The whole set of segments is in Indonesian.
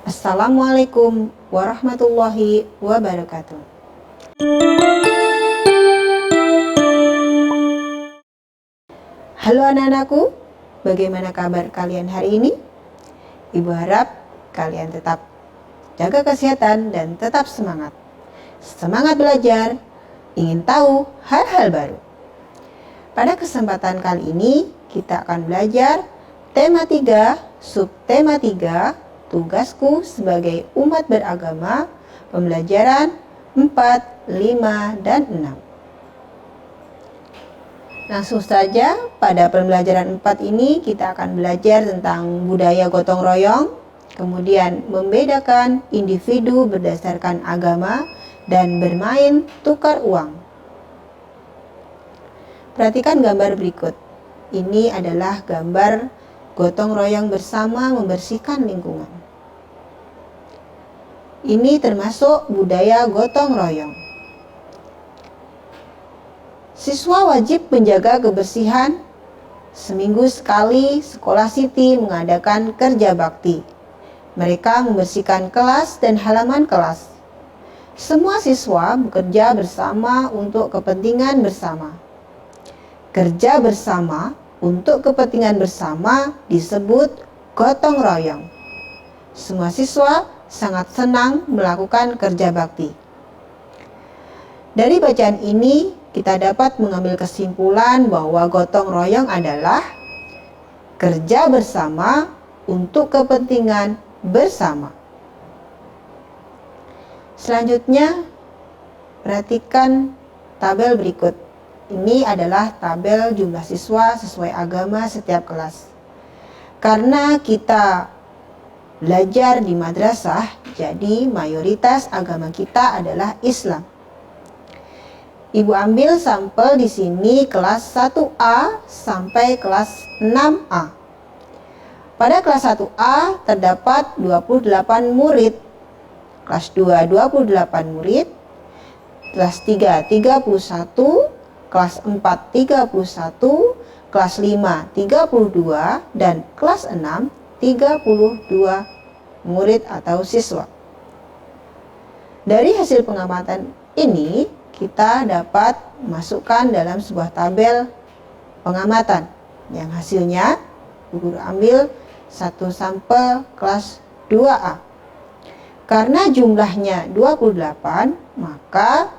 Assalamualaikum warahmatullahi wabarakatuh. Halo anak-anakku, bagaimana kabar kalian hari ini? Ibu harap kalian tetap jaga kesehatan dan tetap semangat. Semangat belajar, ingin tahu hal-hal baru. Pada kesempatan kali ini, kita akan belajar tema 3, subtema 3, tugasku sebagai umat beragama, pembelajaran 4, 5, dan 6. Langsung saja, pada pembelajaran 4 ini kita akan belajar tentang budaya gotong royong, kemudian membedakan individu berdasarkan agama, dan bermain tukar uang. Perhatikan gambar berikut. Ini adalah gambar gotong royong bersama membersihkan lingkungan. Ini termasuk budaya gotong royong. Siswa wajib menjaga kebersihan. Seminggu sekali sekolah Siti mengadakan kerja bakti. Mereka membersihkan kelas dan halaman kelas. Semua siswa bekerja bersama untuk kepentingan bersama. Kerja bersama untuk kepentingan bersama disebut gotong royong. Semua siswa sangat senang melakukan kerja bakti. Dari bacaan ini, kita dapat mengambil kesimpulan bahwa gotong royong adalah kerja bersama untuk kepentingan bersama. Selanjutnya, perhatikan tabel berikut. Ini adalah tabel jumlah siswa sesuai agama setiap kelas. Karena kita belajar di madrasah, jadi mayoritas agama kita adalah Islam. Ibu ambil sampel di sini kelas 1A sampai kelas 6A. Pada kelas 1A terdapat 28 murid, kelas 2 28 murid, kelas 3 31, kelas 4 31, kelas 5 32, dan kelas 6 32 murid atau siswa. Dari hasil pengamatan ini, kita dapat masukkan dalam sebuah tabel pengamatan yang hasilnya guru ambil satu sampel kelas 2A. Karena jumlahnya 28, maka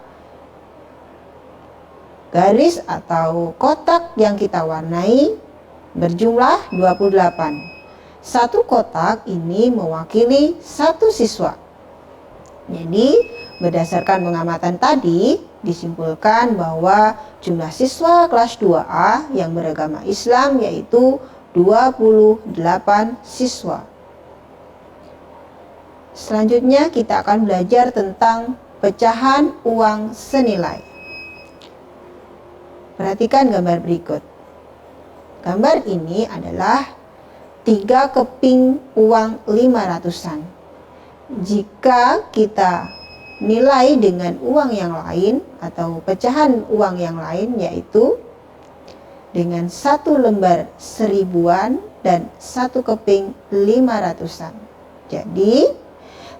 garis atau kotak yang kita warnai berjumlah 28. Satu kotak ini mewakili satu siswa. Jadi, berdasarkan pengamatan tadi, disimpulkan bahwa jumlah siswa kelas 2A yang beragama Islam yaitu 28 siswa. Selanjutnya kita akan belajar tentang pecahan uang senilai. Perhatikan gambar berikut. Gambar ini adalah 3 keping uang 500-an. Jika kita nilai dengan uang yang lain atau pecahan uang yang lain, yaitu dengan 1 lembar 1000-an dan 1 keping 500-an. Jadi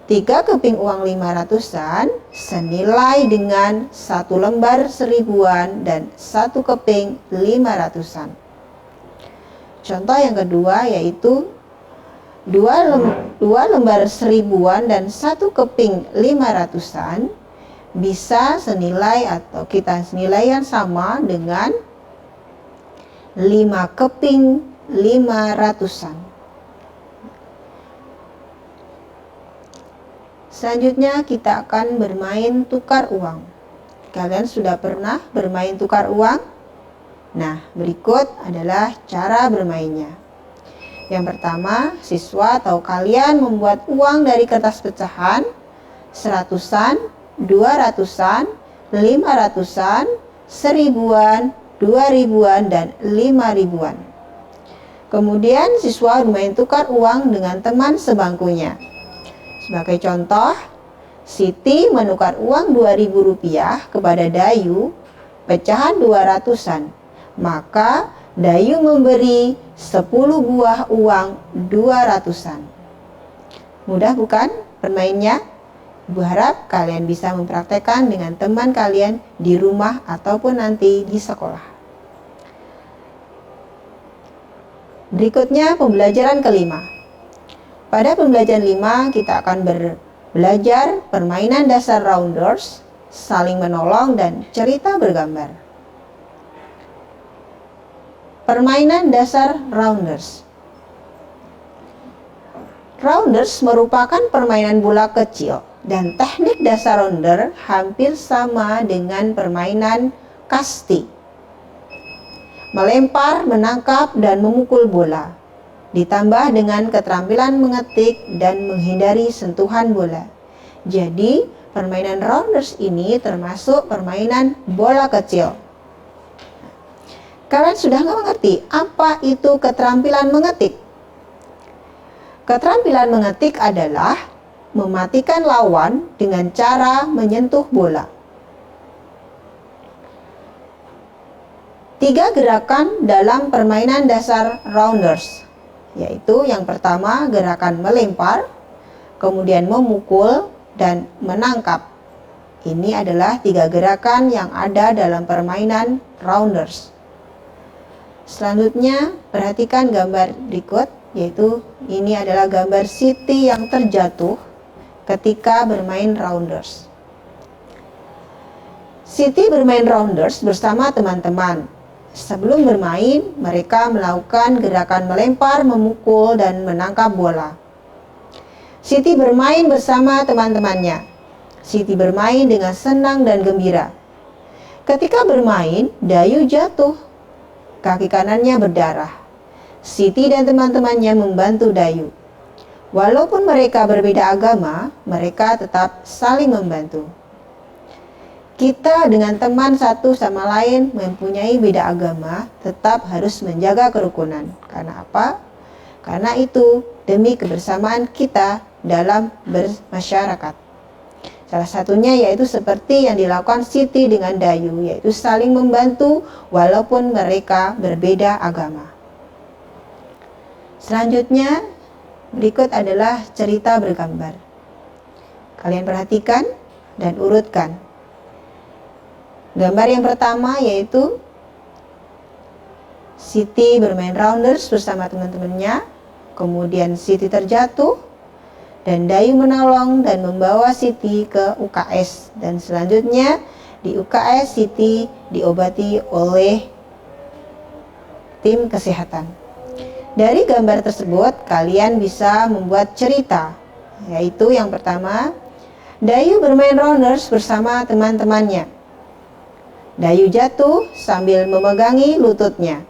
3 keping uang 500-an senilai dengan 1 lembar 1000-an dan 1 keping 500-an. Contoh yang kedua yaitu 2 lembar 1000-an dan 1 keping 500-an bisa senilai atau kita senilai yang sama dengan 5 keping 500-an. Selanjutnya kita akan bermain tukar uang. Kalian sudah pernah bermain tukar uang? Nah, berikut adalah cara bermainnya. Yang pertama, siswa atau kalian membuat uang dari kertas pecahan 100-an, 200-an, 500-an, 1000-an, 2000-an, dan 5000-an. Kemudian siswa bermain tukar uang dengan teman sebangkunya. Sebagai contoh, Siti menukar uang Rp2.000 kepada Dayu pecahan 200-an. Maka Dayu memberi 10 buah uang 200-an. Mudah bukan bermainnya? Ibu harap kalian bisa mempraktekkan dengan teman kalian di rumah ataupun nanti di sekolah. Berikutnya pembelajaran kelima. Pada pembelajaran 5 kita akan belajar permainan dasar rounders, saling menolong, dan cerita bergambar. Permainan dasar rounders. Rounders merupakan permainan bola kecil dan teknik dasar rounder hampir sama dengan permainan kasti. Melempar, menangkap, dan memukul bola. Ditambah dengan keterampilan mengetik dan menghindari sentuhan bola. Jadi, permainan rounders ini termasuk permainan bola kecil. Kalian sudah mengerti apa itu keterampilan mengetik? Keterampilan mengetik adalah mematikan lawan dengan cara menyentuh bola. 3 gerakan dalam permainan dasar rounders, yaitu yang pertama gerakan melempar, kemudian memukul, dan menangkap. Ini adalah 3 gerakan yang ada dalam permainan rounders. Selanjutnya perhatikan gambar berikut, yaitu ini adalah gambar Siti yang terjatuh ketika bermain rounders. Siti bermain rounders bersama teman-teman. Sebelum bermain, mereka melakukan gerakan melempar, memukul, dan menangkap bola. Siti bermain bersama teman-temannya. Siti bermain dengan senang dan gembira. Ketika bermain, Dayu jatuh. Kaki kanannya berdarah. Siti dan teman-temannya membantu Dayu. Walaupun mereka berbeda agama, mereka tetap saling membantu. Kita dengan teman satu sama lain mempunyai beda agama, tetap harus menjaga kerukunan. Karena apa? Karena itu demi kebersamaan kita dalam bermasyarakat. Salah satunya yaitu seperti yang dilakukan Siti dengan Dayu, yaitu saling membantu walaupun mereka berbeda agama. Selanjutnya, berikut adalah cerita bergambar. Kalian perhatikan dan urutkan. Gambar yang pertama yaitu Siti bermain rounders bersama teman-temannya. Kemudian Siti terjatuh dan Dayu menolong dan membawa Siti ke UKS. Dan selanjutnya di UKS Siti diobati oleh tim kesehatan. Dari gambar tersebut kalian bisa membuat cerita, yaitu yang pertama, Dayu bermain rounders bersama teman-temannya. Dayu jatuh sambil memegangi lututnya.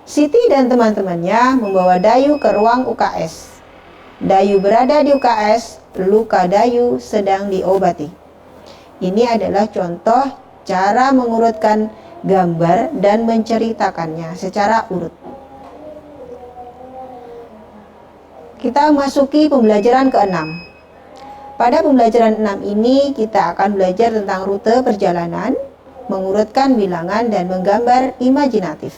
Siti dan teman-temannya membawa Dayu ke ruang UKS. Dayu berada di UKS, luka Dayu sedang diobati. Ini adalah contoh cara mengurutkan gambar dan menceritakannya secara urut. Kita masuki pembelajaran ke-6. Pada pembelajaran 6 ini kita akan belajar tentang rute perjalanan, mengurutkan bilangan, dan menggambar imajinatif.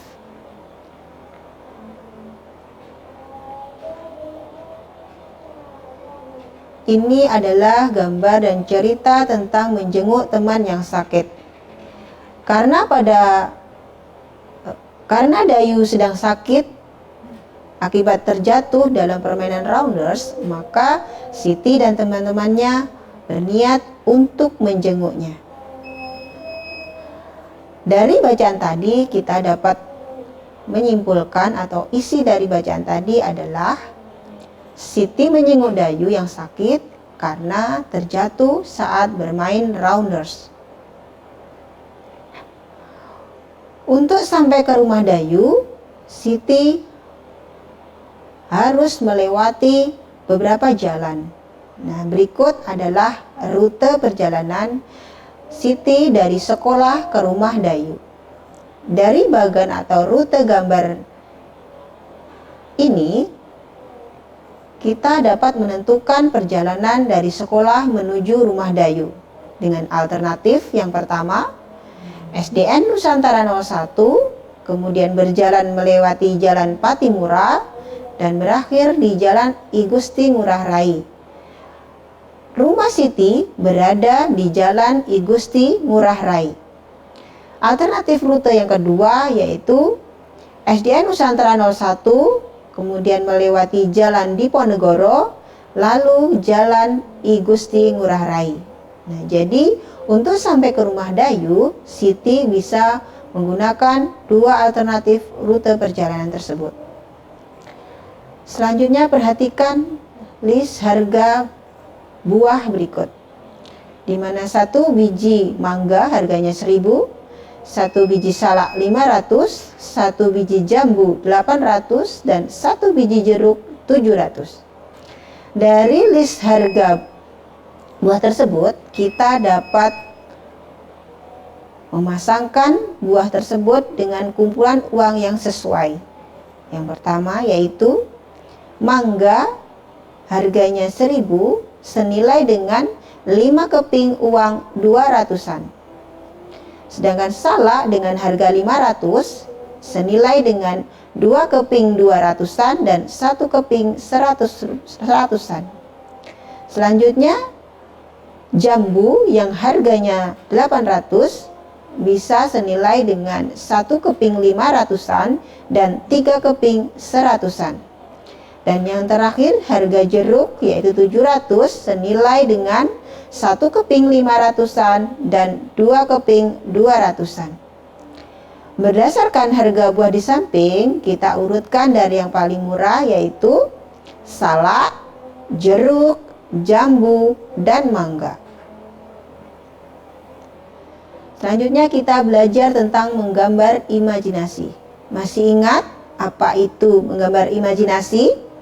Ini adalah gambar dan cerita tentang menjenguk teman yang sakit. Karena Dayu sedang sakit akibat terjatuh dalam permainan rounders, maka Siti dan teman-temannya berniat untuk menjenguknya. Dari bacaan tadi kita dapat menyimpulkan atau isi dari bacaan tadi adalah Siti menjenguk Dayu yang sakit karena terjatuh saat bermain rounders. Untuk sampai ke rumah Dayu, Siti harus melewati beberapa jalan. Nah, berikut adalah rute perjalanan Siti dari sekolah ke rumah Dayu. Dari bagan atau rute gambar ini, kita dapat menentukan perjalanan dari sekolah menuju rumah Dayu dengan alternatif yang pertama, SDN Nusantara 01, kemudian berjalan melewati Jalan Patimura, dan berakhir di Jalan I Gusti Ngurah Rai. Rumah Siti berada di Jalan I Gusti Ngurah Rai. Alternatif rute yang kedua yaitu SDN Nusantara 01, kemudian melewati Jalan Diponegoro, lalu Jalan I Gusti Ngurah Rai. Nah, jadi untuk sampai ke Rumah Dayu, Siti bisa menggunakan dua alternatif rute perjalanan tersebut. Selanjutnya perhatikan list harga buah berikut, di mana satu biji mangga harganya 1.000, satu biji salak 500, satu biji jambu 800, dan satu biji jeruk 700. Dari list harga buah tersebut, kita dapat memasangkan buah tersebut dengan kumpulan uang yang sesuai. Yang pertama yaitu mangga harganya 1.000 senilai dengan 5 keping uang 200-an. Sedangkan salak dengan harga 500 senilai dengan 2 keping 200-an dan 1 keping 100-an. Selanjutnya jambu yang harganya 800 bisa senilai dengan 1 keping 500-an dan 3 keping 100-an. Dan yang terakhir harga jeruk yaitu 700 senilai dengan 1 keping 500-an dan 2 keping 200-an. Berdasarkan harga buah di samping, kita urutkan dari yang paling murah yaitu salak, jeruk, jambu, dan mangga. Selanjutnya kita belajar tentang menggambar imajinasi. Masih ingat apa itu menggambar imajinasi?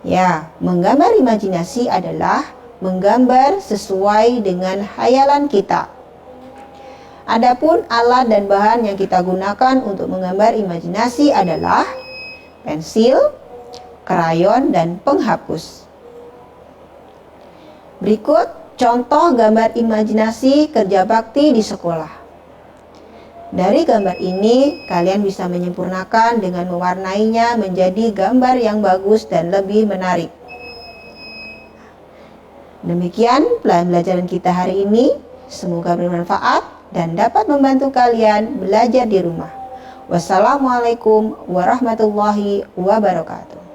Ya, menggambar imajinasi adalah menggambar sesuai dengan hayalan kita. Adapun alat dan bahan yang kita gunakan untuk menggambar imajinasi adalah pensil, krayon, dan penghapus. Berikut contoh gambar imajinasi kerja bakti di sekolah. Dari gambar ini, kalian bisa menyempurnakan dengan mewarnainya menjadi gambar yang bagus dan lebih menarik. Demikian pelajaran kita hari ini. Semoga bermanfaat dan dapat membantu kalian belajar di rumah. Wassalamualaikum warahmatullahi wabarakatuh.